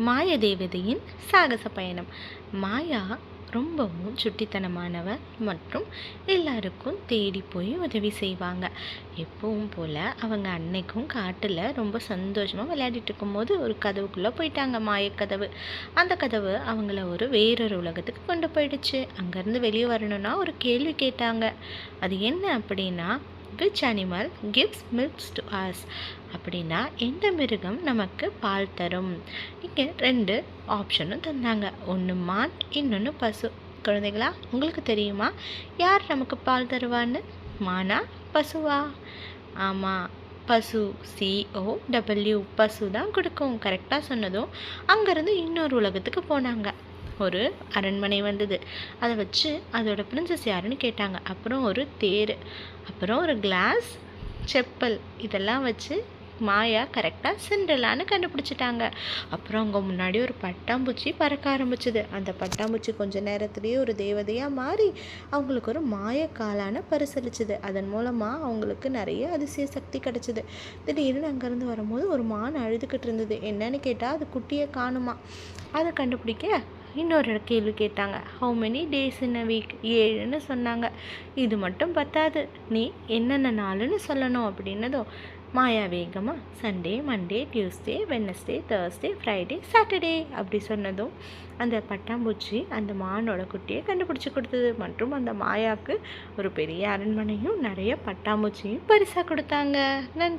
மாயதேவதையின் சாகச பயணம். மாயா ரொம்பவும் சுட்டித்தனமானவர் மற்றும் எல்லாருக்கும் தேடி போய் உதவி செய்வாங்க. எப்பவும் போல் அவங்க அன்னைக்கும் காட்டில் ரொம்ப சந்தோஷமாக விளையாடிட்டு இருக்கும்போது ஒரு கதவுக்குள்ளே போயிட்டாங்க. மாயக்கதவு. அந்த கதவு அவங்கள வேறொரு உலகத்துக்கு கொண்டு போயிடுச்சு. அங்கேருந்து வெளியே வரணும்னா ஒரு கேள்வி கேட்டாங்க. அது என்ன அப்படின்னா, which animal gives milks to us? அப்படின்னா எந்த மிருகம் நமக்கு பால் தரும்? இங்கே 2 ஆப்ஷனும் தந்தாங்க. ஒன்று மான், இன்னொன்று பசு. குழந்தைகளா, உங்களுக்கு தெரியுமா யார் நமக்கு பால் தருவான்னு? மானா பசுவா? ஆமாம், பசு. COW, பசு தான் கொடுக்கும். கரெக்டாக சொன்னதும் அங்கேருந்து இன்னொரு உலகத்துக்கு போனாங்க. ஒரு அரண்மனை வந்தது. அதை வச்சு அதோட பிரின்சஸ் யாருன்னு கேட்டாங்க. அப்புறம் ஒரு தேர், அப்புறம் ஒரு கிளாஸ் செப்பல், இதெல்லாம் வச்சு மாயா கரெக்டாக சிண்ட்ரெல்லான்னு கண்டுபிடிச்சிட்டாங்க. அப்புறம் அவங்க முன்னாடி ஒரு பட்டாம்பூச்சி பறக்க ஆரம்பிச்சுது. அந்த பட்டாம்பூச்சி கொஞ்ச நேரத்துலேயே ஒரு தேவதையாக மாறி அவங்களுக்கு ஒரு மாயக்காலான பரிசளிச்சுது. அதன் மூலமாக அவங்களுக்கு நிறைய அதிசய சக்தி கிடச்சிது. திடீர்னு அங்கேருந்து வரும்போது ஒரு மான் அழுதுகிட்டு இருந்தது. என்னன்னு கேட்டால் அது குட்டியை காணுமா. அதை கண்டுபிடிக்க இன்னொரு கேள்வி கேட்டாங்க. How many days in a week? 7ன்னு சொன்னாங்க. இது மட்டும் பத்தாது, நீ என்னென்ன நாளுன்னு சொல்லணும் அப்படின்னதும் மாயா வேகமாக Sunday, Monday, Tuesday, Wednesday, Thursday, Friday, Saturday அப்படி சொன்னதும் அந்த பட்டாம்பூச்சி அந்த மானோட குட்டியை கண்டுபிடிச்சி கொடுத்தது. மற்றும் அந்த மாயாவுக்கு ஒரு பெரிய அரண்மனையும் நிறைய பட்டாம்பூச்சியும் பரிசாக கொடுத்தாங்க. நன்றி.